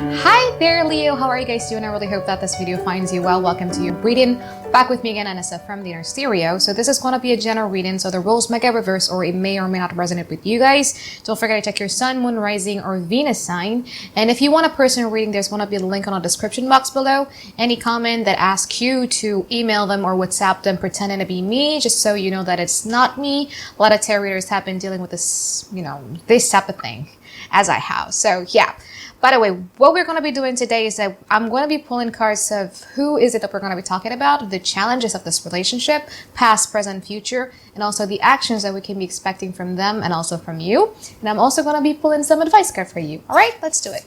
Hi there, Leo. How are you guys doing? I really hope that this video finds you well. Welcome to your reading. Back with me again, Anisa from the Inner Stereo. So this is going to be a general reading, so the roles may get reversed or it may or may not resonate with you guys. Don't forget to check your sun, moon, rising, or Venus sign. And if you want a personal reading, there's going to be a link on the description box below. Any comment that asks you to email them or WhatsApp them pretending to be me, just so you know that it's not me. A lot of tarot readers have been dealing with this, this type of thing as I have. So yeah. By the way, what we're going to be doing today is that I'm going to be pulling cards of who is it that we're going to be talking about, the challenges of this relationship, past, present, future, and also the actions that we can be expecting from them and also from you. And I'm also going to be pulling some advice card for you. All right, let's do it.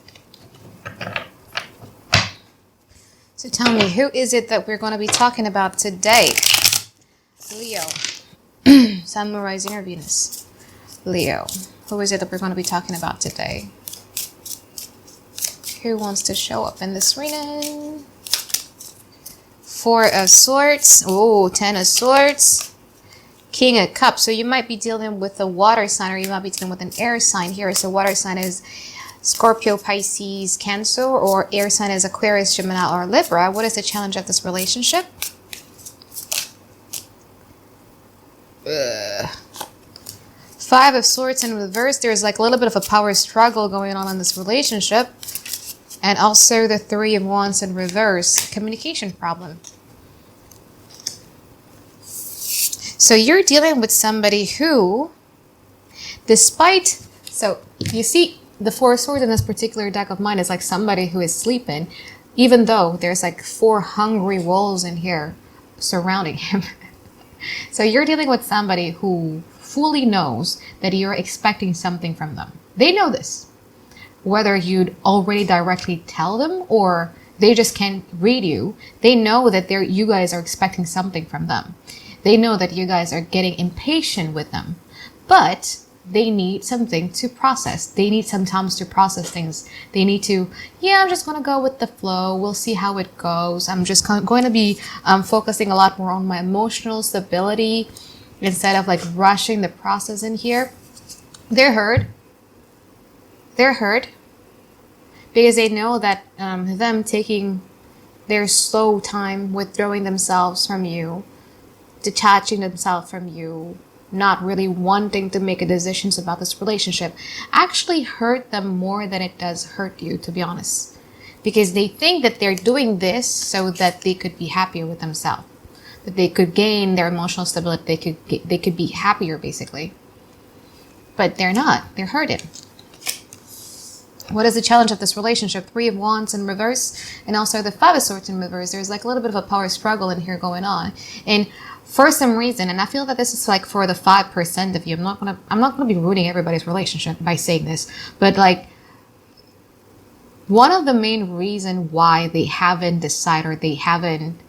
So tell me, who is it that we're going to be talking about today? Leo. Sun, Moon, Rising, or Venus? Leo. Who is it that we're going to be talking about today? Who wants to show up in this reading? Four of Swords. Oh, 10 of Swords. King of Cups. So you might be dealing with a water sign or you might be dealing with an air sign here. So water sign is Scorpio, Pisces, Cancer, or air sign is Aquarius, Gemini, or Libra. What is the challenge of this relationship? Five of Swords in reverse. There's like a little bit of a power struggle going on in this relationship. And also the Three of Wands in reverse, communication problem. So you're dealing with somebody who, so you see the Four of Swords in this particular deck of mine is like somebody who is sleeping, even though there's like four hungry wolves in here surrounding him. So you're dealing with somebody who fully knows that you're expecting something from them. They know this. Whether you'd already directly tell them or they just can't read you, they know that you guys are expecting something from them. They know that you guys are getting impatient with them, but they need something to process. They need some time to process things. They need to, I'm just going to go with the flow. We'll see how it goes. I'm just going to be focusing a lot more on my emotional stability instead of like rushing the process in here. They're hurt. They're hurt because they know that them taking their slow time, withdrawing themselves from you, detaching themselves from you, not really wanting to make decisions about this relationship, actually hurt them more than it does hurt you, to be honest. Because they think that they're doing this so that they could be happier with themselves, that they could gain their emotional stability, they could be happier, basically. But they're not. They're hurting. What is the challenge of this relationship? Three of Wands in reverse and also the Five of Swords in reverse. There's like a little bit of a power struggle in here going on. And for some reason, and I feel that this is like for the 5% of you, I'm not gonna be ruining everybody's relationship by saying this, but like one of the main reasons why they haven't decided or they haven't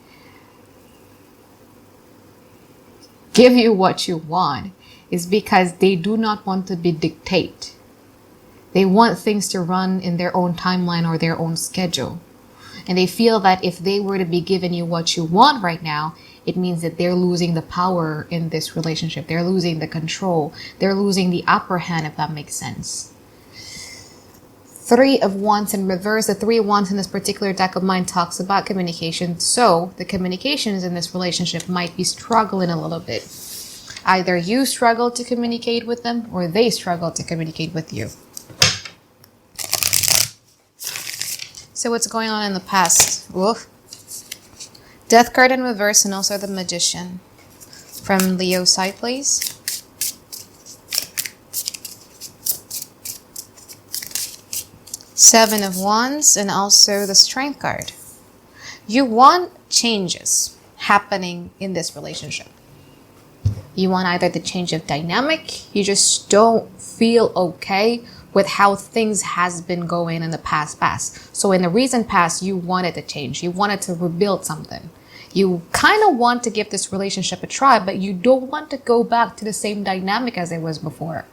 give you what you want is because they do not want to be dictated. They want things to run in their own timeline or their own schedule. And they feel that if they were to be giving you what you want right now, it means that they're losing the power in this relationship. They're losing the control. They're losing the upper hand, if that makes sense. Three of Wands in reverse. The Three of Wands in this particular deck of mine talks about communication. So the communications in this relationship might be struggling a little bit. Either you struggle to communicate with them or they struggle to communicate with you. So what's going on in the past? Woof. Death card in reverse and also the Magician. From Leo's side, please. Seven of Wands and also the Strength card. You want changes happening in this relationship. You want either the change of dynamic, you just don't feel okay with how things has been going in the past. So in the recent past, you wanted to change. You wanted to rebuild something. You kind of want to give this relationship a try, but you don't want to go back to the same dynamic as it was before.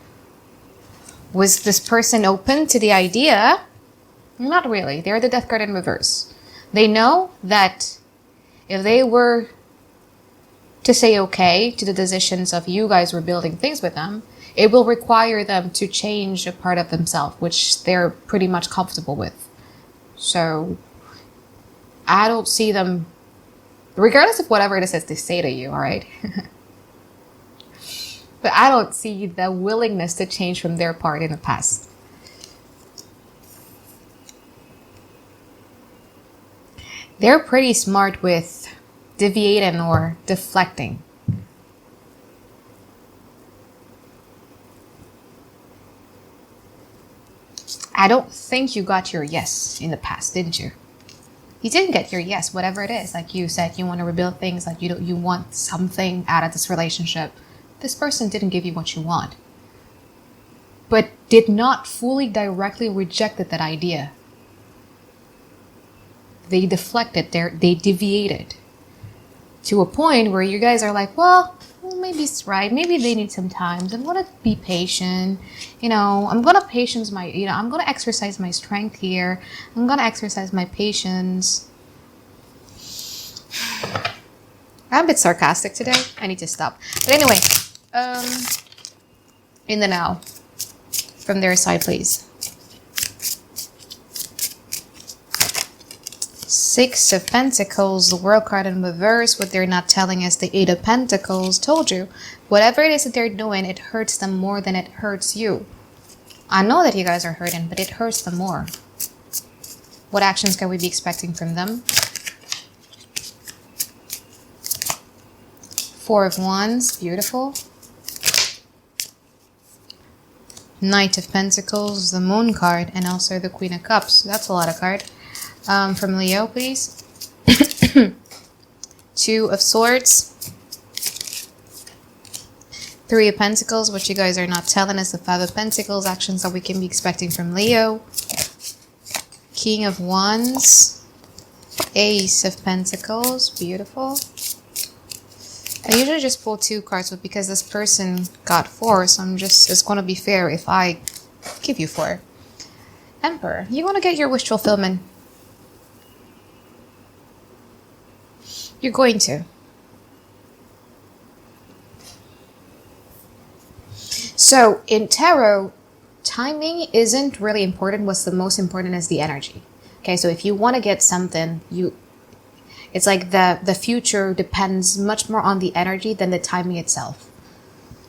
Was this person open to the idea? Not really. They're the Death card in reverse. They know that if they were to say okay to the decisions of you guys rebuilding things with them, it will require them to change a part of themselves, which they're pretty much comfortable with. So I don't see them, regardless of whatever it is that they say to you, all right? But I don't see the willingness to change from their part in the past. They're pretty smart with deviating or deflecting. I don't think you got your yes in the past, didn't you? You didn't get your yes, whatever it is. Like you said, you want to rebuild things, like you want something out of this relationship. This person didn't give you what you want, but did not fully directly rejected that idea. They deflected, they deviated to a point where you guys are like, well, maybe it's right. Maybe they need some time. I'm going to be patient. I'm going to I'm going to exercise my strength here. I'm going to exercise my patience. I'm a bit sarcastic today. I need to stop. But anyway, in the now, from their side, please. Six of Pentacles, the World card in reverse. What they're not telling us, the Eight of Pentacles. Told you, whatever it is that they're doing, it hurts them more than it hurts you. I know that you guys are hurting, but it hurts them more. What actions can we be expecting from them? Four of Wands, beautiful. Knight of Pentacles, the Moon card, and also the Queen of Cups. That's a lot of card. From Leo, please. Two of Swords. Three of Pentacles, what you guys are not telling us. The Five of Pentacles, actions that we can be expecting from Leo. King of Wands. Ace of Pentacles, beautiful. I usually just pull two cards, but because this person got four, so it's going to be fair if I give you four. Emperor, you want to get your wish fulfillment. You're going to. So in tarot, timing isn't really important. What's the most important is the energy. Okay, so if you want to get something, it's like the future depends much more on the energy than the timing itself.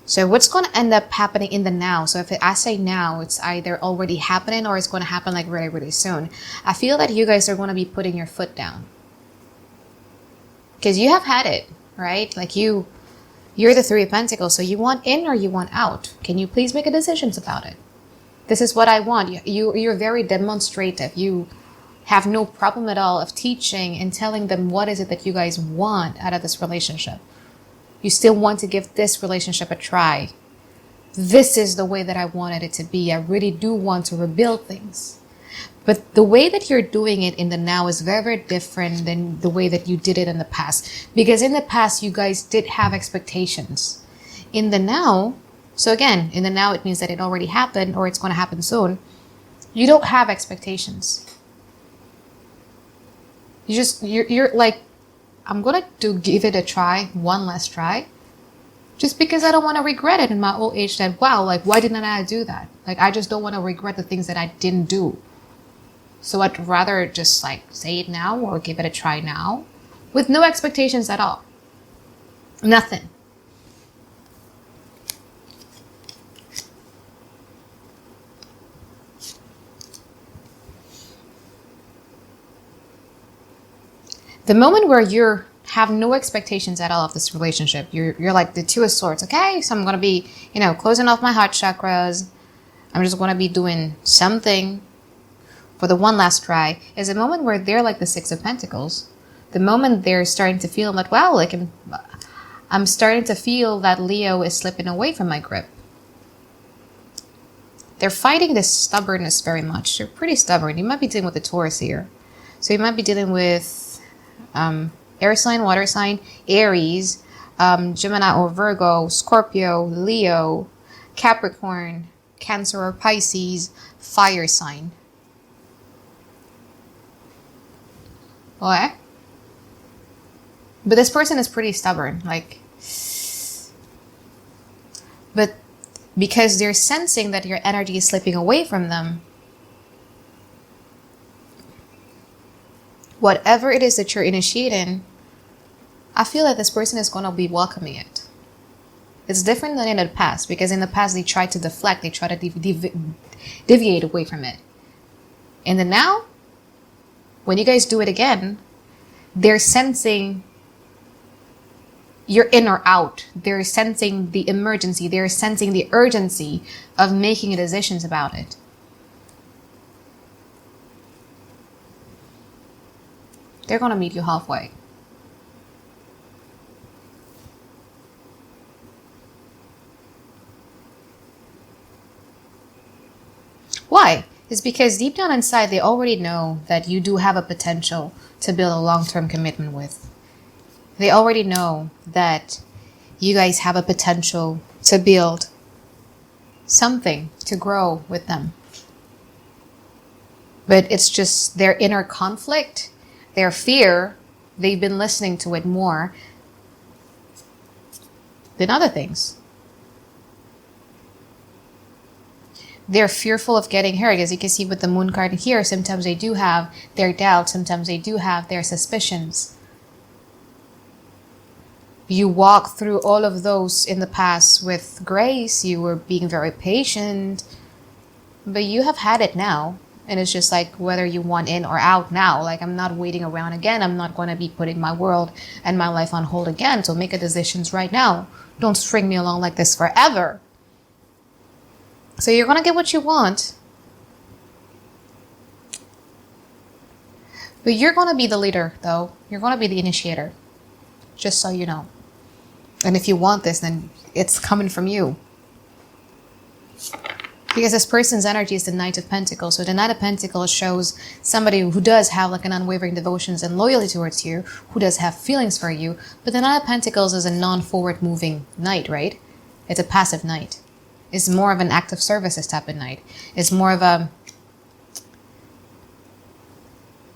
So what's going to end up happening in the now? So if I say now, it's either already happening or it's going to happen like really, really soon. I feel that you guys are going to be putting your foot down. Because you have had it, right? Like you're the Three of Pentacles, so you want in or you want out. Can you please make a decision about it? This is what I want. You're very demonstrative. You have no problem at all of teaching and telling them what is it that you guys want out of this relationship. You still want to give this relationship a try. This is the way that I wanted it to be. I really do want to rebuild things. But the way that you're doing it in the now is very, very different than the way that you did it in the past. Because in the past, you guys did have expectations. In the now, so again, in the now, it means that it already happened or it's going to happen soon. You don't have expectations. You're like, I'm going to give it a try, one last try. Just because I don't want to regret it in my old age that, wow, like, why didn't I do that? Like, I just don't want to regret the things that I didn't do. So I'd rather just like say it now or give it a try now with no expectations at all. Nothing. The moment where you have no expectations at all of this relationship, you're like the Two of Swords. Okay, so I'm going to be, closing off my heart chakras. I'm just going to be doing something for the one last try, is a moment where they're like the Six of Pentacles. The moment they're starting to feel like, wow, like I'm starting to feel that Leo is slipping away from my grip. They're fighting this stubbornness very much. They're pretty stubborn. You might be dealing with the Taurus here. So you might be dealing with air sign, water sign, Aries, Gemini or Virgo, Scorpio, Leo, Capricorn, Cancer or Pisces, fire sign. What? But this person is pretty stubborn, but because they're sensing that your energy is slipping away from them, whatever it is that you're initiating, I feel like this person is going to be welcoming it. It's different than in the past, because in the past they tried to deflect, they tried to deviate away from it. And then now, when you guys do it again, they're sensing you're in or out. They're sensing the emergency. They're sensing the urgency of making decisions about it. They're going to meet you halfway. Why? It's because deep down inside, they already know that you do have a potential to build a long-term commitment with. They already know that you guys have a potential to build something, to grow with them. But it's just their inner conflict, their fear. They've been listening to it more than other things. They're fearful of getting hurt. As you can see with the moon card here, sometimes they do have their doubts. Sometimes they do have their suspicions. You walked through all of those in the past with grace. You were being very patient. But you have had it now. And it's just like whether you want in or out now. Like, I'm not waiting around again. I'm not going to be putting my world and my life on hold again. So make a decisions right now. Don't string me along like this forever. So you're going to get what you want. But you're going to be the leader, though. You're going to be the initiator. Just so you know. And if you want this, then it's coming from you. Because this person's energy is the Knight of Pentacles. So the Knight of Pentacles shows somebody who does have like an unwavering devotions and loyalty towards you, who does have feelings for you. But the Knight of Pentacles is a non-forward moving knight, right? It's a passive knight. It's more of an active services type of knight. It's more of a,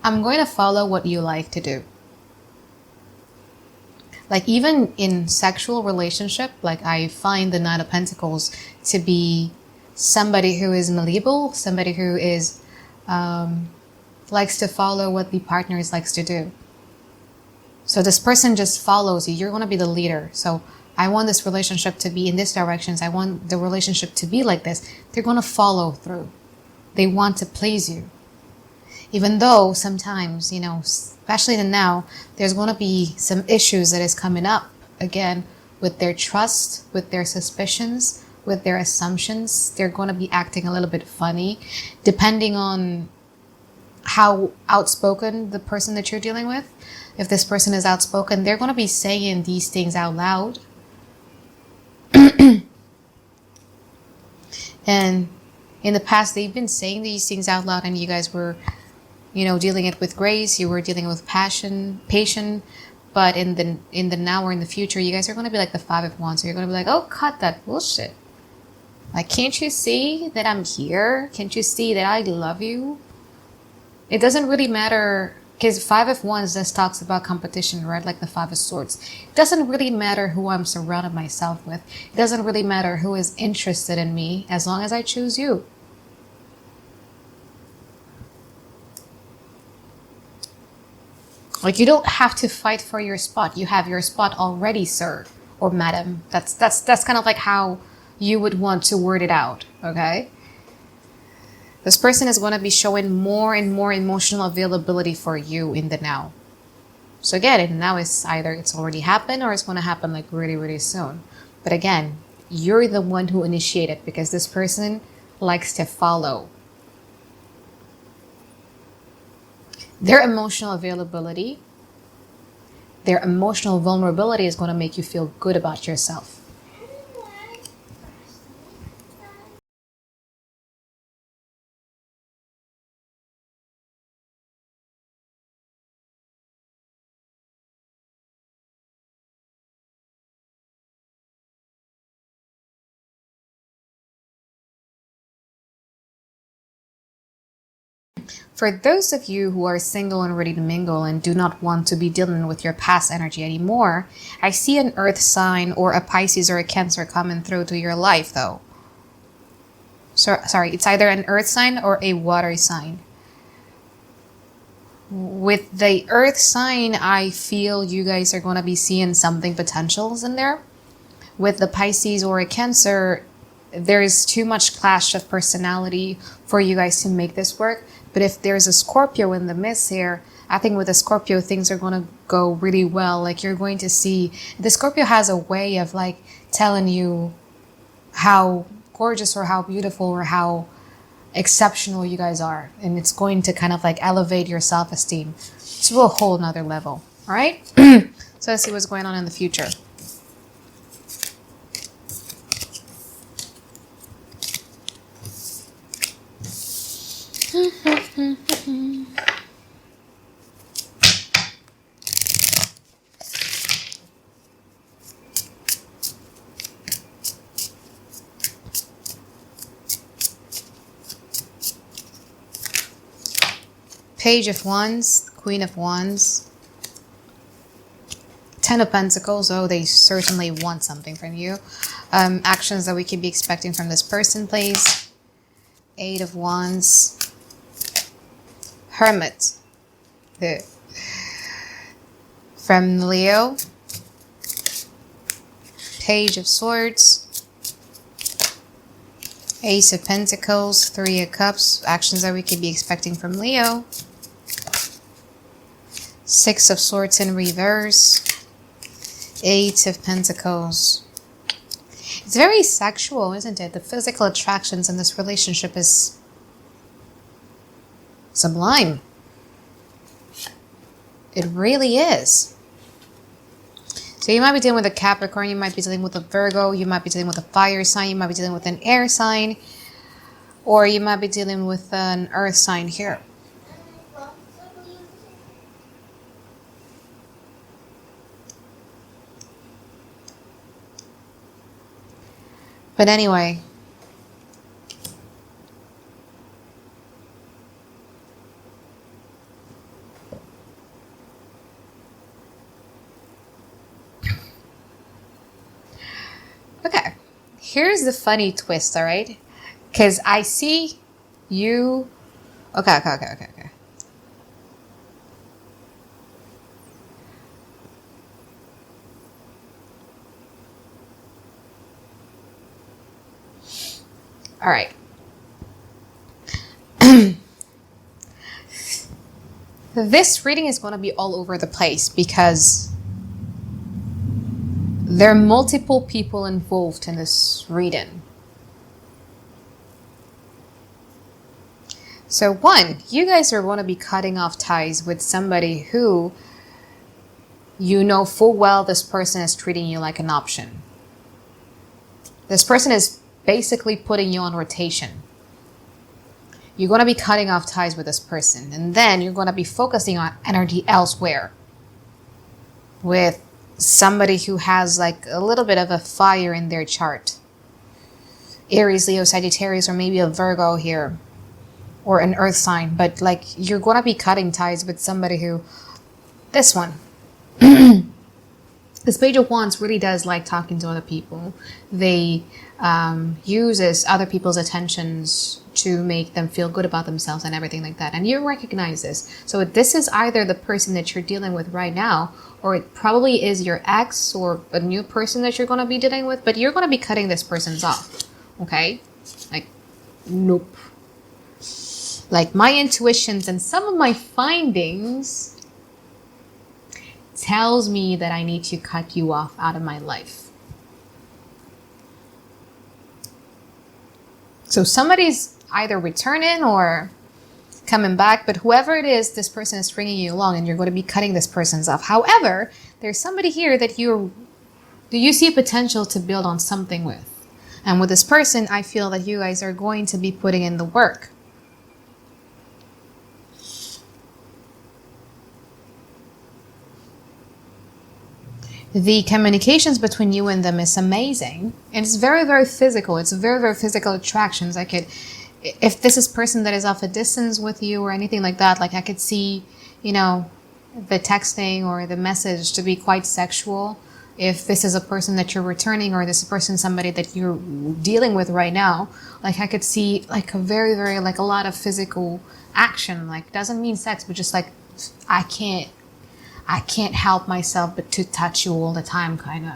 I'm going to follow what you like to do. Like even in sexual relationship, like I find the Knight of Pentacles to be somebody who is malleable, somebody who is likes to follow what the partner likes to do. So this person just follows you. You're going to be the leader. So I want this relationship to be in this direction. I want the relationship to be like this. They're going to follow through. They want to please you. Even though sometimes, you know, especially now, there's going to be some issues that is coming up again with their trust, with their suspicions, with their assumptions. They're going to be acting a little bit funny, depending on how outspoken the person that you're dealing with. If this person is outspoken, they're going to be saying these things out loud. And in the past, they've been saying these things out loud, and you guys were, you know, dealing it with grace. You were dealing with passion, patience. But in the now or in the future, you guys are going to be like the Five of Wands. So you're going to be like, oh, cut that bullshit. Like, can't you see that I'm here? Can't you see that I love you? It doesn't really matter, because Five of Wands just talks about competition, right? Like the Five of Swords. It doesn't really matter who I'm surrounded myself with. It doesn't really matter who is interested in me, as long as I choose you. Like, you don't have to fight for your spot. You have your spot already, sir or madam. That's kind of like how you would want to word it out, okay? This person is going to be showing more and more emotional availability for you in the now. So again, in the now is either it's already happened or it's going to happen like really, really soon. But again, you're the one who initiated, because this person likes to follow. Their emotional availability, their emotional vulnerability is going to make you feel good about yourself. For those of you who are single and ready to mingle and do not want to be dealing with your past energy anymore, I see an earth sign or a Pisces or a Cancer coming through to your life though. So, sorry, it's either an earth sign or a water sign. With the earth sign, I feel you guys are going to be seeing something potentials in there. With the Pisces or a Cancer, there is too much clash of personality for you guys to make this work. But if there's a Scorpio in the midst here, I think with the Scorpio, things are going to go really well. Like, you're going to see, the Scorpio has a way of like telling you how gorgeous or how beautiful or how exceptional you guys are, and it's going to kind of like elevate your self-esteem to a whole nother level. All right. So let's see what's going on in the future. Page of Wands, Queen of Wands, Ten of Pentacles. Oh, they certainly want something from you. Actions that we could be expecting from this person, please. Eight of Wands, Hermit, from Leo, Page of Swords, Ace of Pentacles, Three of Cups. Actions that we could be expecting from Leo. Six of Swords in reverse. Eight of Pentacles. It's very sexual, isn't it? The physical attractions in this relationship is sublime. It really is. So you might be dealing with a Capricorn, you might be dealing with a Virgo, you might be dealing with a fire sign, you might be dealing with an air sign, or you might be dealing with an earth sign here. But anyway, okay, here's the funny twist, all right? Because I see you. Okay. All right. This reading is going to be all over the place because there are multiple people involved in this reading. So one, you guys are going to be cutting off ties with somebody who you know full well this person is treating you like an option. This person is basically putting you on rotation. You're going to be cutting off ties with this person, and then you're going to be focusing on energy elsewhere with somebody who has like a little bit of a fire in their chart. Aries, Leo, Sagittarius, or maybe a Virgo here, or an earth sign. But like, you're going to be cutting ties with somebody who, this one, this Page of Wands really does like talking to other people. They uses other people's attentions to make them feel good about themselves and everything like that. And you recognize this. So this is either the person that you're dealing with right now, or it probably is your ex or a new person that you're going to be dealing with, but you're going to be cutting this person's off. Okay? Like, nope. Like, my intuitions and some of my findings tells me that I need to cut you off out of my life. So somebody's either returning or coming back, but whoever it is, this person is stringing you along and you're going to be cutting this person's off. However, there's somebody here that you see potential to build on something with. And with this person, I feel that you guys are going to be putting in the work. The communications between you and them is amazing. And it's very, very physical. It's very, very physical attractions. I could, if this is a person that is off a distance with you or anything like that, like I could see, you know, the texting or the message to be quite sexual. If this is a person that you're returning, or this person, somebody that you're dealing with right now, like I could see like a very, very, like a lot of physical action. Like, doesn't mean sex, but just like I can't help myself but to touch you all the time kind of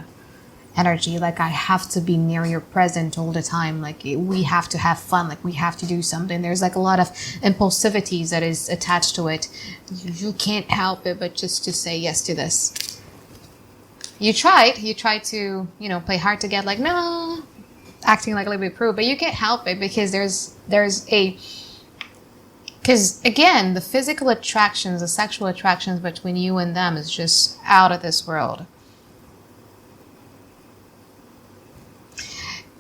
energy. Like I have to be near your present all the time. Like we have to have fun. Like we have to do something. There's like a lot of impulsivities that is attached to it. You can't help it but just to say yes to this. You tried to, play hard to get, like, no, acting like a little bit prude, but you can't help it because because again, the physical attractions, the sexual attractions between you and them is just out of this world.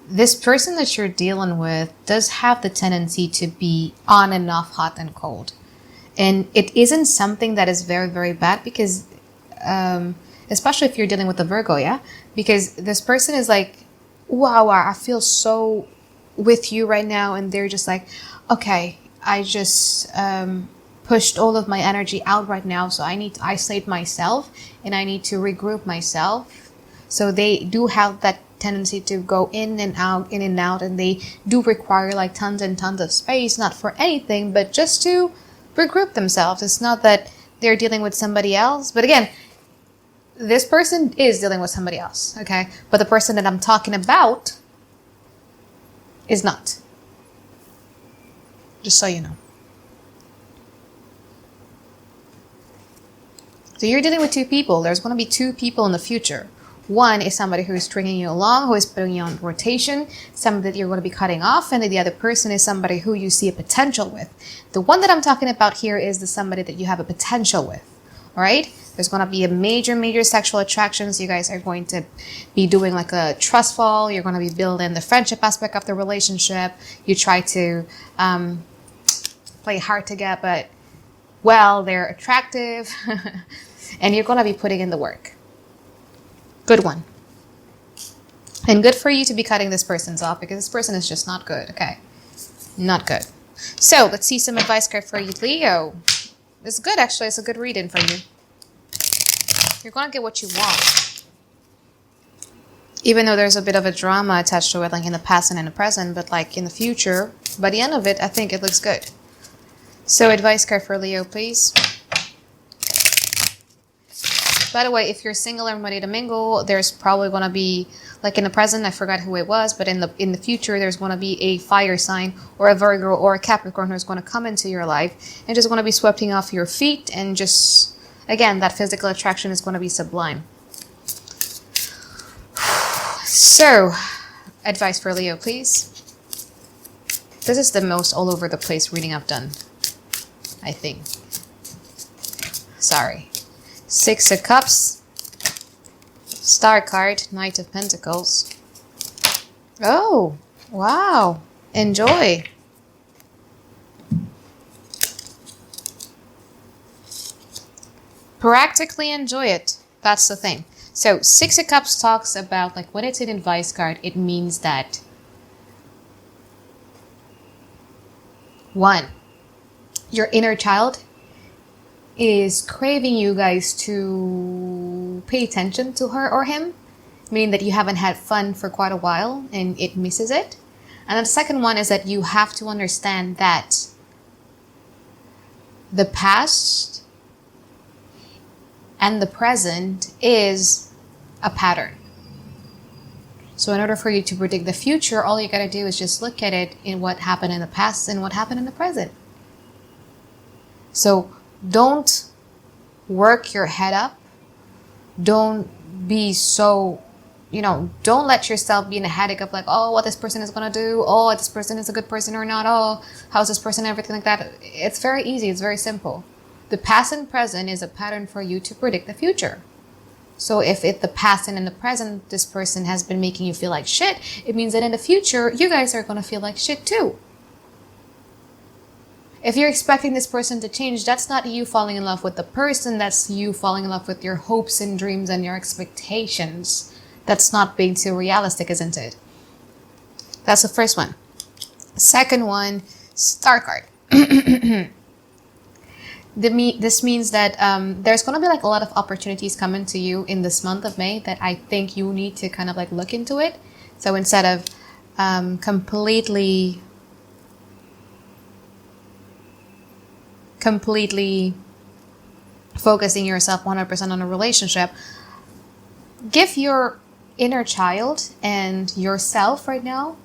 This person that you're dealing with does have the tendency to be on and off, hot and cold. And it isn't something that is very, very bad because, especially if you're dealing with a Virgo, yeah? Because this person is like, wow, I feel so with you right now. And they're just like, okay, I just pushed all of my energy out right now. So I need to isolate myself and I need to regroup myself. So they do have that tendency to go in and out, and they do require like tons and tons of space, not for anything, but just to regroup themselves. It's not that they're dealing with somebody else, but again, this person is dealing with somebody else, okay? But the person that I'm talking about is not. Just so you know. So you're dealing with two people. There's going to be two people in the future. One is somebody who is stringing you along, who is putting you on rotation, somebody that you're going to be cutting off, and the other person is somebody who you see a potential with. The one that I'm talking about here is the somebody that you have a potential with, all right? There's going to be a major sexual attractions. You guys are going to be doing like a trust fall. You're going to be building the friendship aspect of the relationship. You try to play hard to get, but, well, they're attractive, and you're going to be putting in the work. Good one. And good for you to be cutting this person's off because this person is just not good, okay? Not good. So let's see some advice card for you, Leo. It's good, actually. It's a good reading for you. You're going to get what you want. Even though there's a bit of a drama attached to it, like in the past and in the present, but like in the future, by the end of it, I think it looks good. So advice card for Leo, please. By the way, if you're single and ready to mingle, there's probably going to be, like in the present, I forgot who it was, but in the future, there's going to be a fire sign or a Virgo or a Capricorn who's going to come into your life and just going to be sweeping off your feet, and just, again, that physical attraction is going to be sublime. So, advice for Leo, please. This is the most all over the place reading I've done, I think. Sorry. Six of Cups, Star card, Knight of Pentacles. Oh, wow. Enjoy. Practically enjoy it. That's the thing. So Six of Cups talks about, like, when it's an advice card, it means that, one, your inner child is craving you guys to pay attention to her or him, meaning that you haven't had fun for quite a while and it misses it. And then the second one is that you have to understand that the past and the present is a pattern. So in order for you to predict the future, all you gotta do is just look at it in what happened in the past and what happened in the present. So don't work your head up. Don't be so, don't let yourself be in a headache of like, oh, what this person is going to do. Oh, this person is a good person or not. Oh, how's this person, everything like that. It's very easy. It's very simple. The past and present is a pattern for you to predict the future. So if the past and in the present, this person has been making you feel like shit, it means that in the future, you guys are going to feel like shit too. If you're expecting this person to change, that's not you falling in love with the person. That's you falling in love with your hopes and dreams and your expectations. That's not being too realistic, isn't it? That's the first one. Second one, Star card. This means that there's going to be like a lot of opportunities coming to you in this month of May that I think you need to kind of like look into it. So instead of completely focusing yourself 100% on a relationship, give your inner child and yourself right now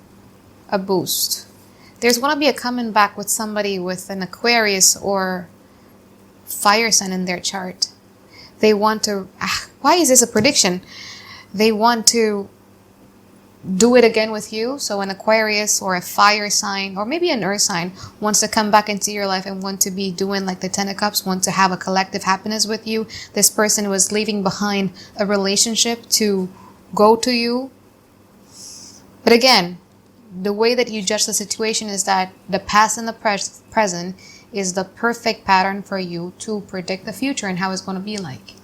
a boost. There's going to be a coming back with somebody with an Aquarius or fire sign in their chart. They want to, why is this a prediction? They want to do it again with you. So an Aquarius or a fire sign, or maybe an earth sign, wants to come back into your life and want to be doing like the Ten of Cups, want to have a collective happiness with you. This person was leaving behind a relationship to go to you. But again, the way that you judge the situation is that the past and the present is the perfect pattern for you to predict the future and how it's going to be like.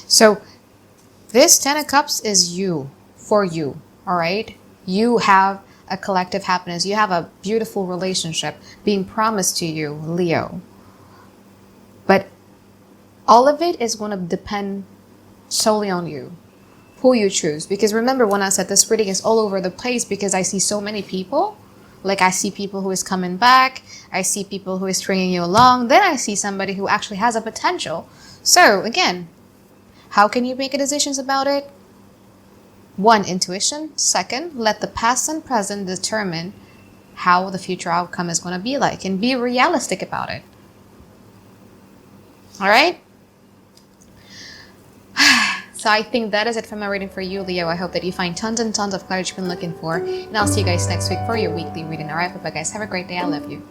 So this Ten of Cups is you, for you, all right? You have a collective happiness. You have a beautiful relationship being promised to you, Leo. But all of it is going to depend solely on you, who you choose. Because remember when I said this reading is all over the place, because I see so many people. Like I see people who is coming back. I see people who is stringing you along. Then I see somebody who actually has a potential. So again, how can you make decisions about it? 1, intuition. 2, let the past and present determine how the future outcome is going to be like, and be realistic about it. All right? So I think that is it for my reading for you, Leo. I hope that you find tons and tons of clarity you've been looking for. And I'll see you guys next week for your weekly reading. All right? Bye-bye, guys. Have a great day. I love you.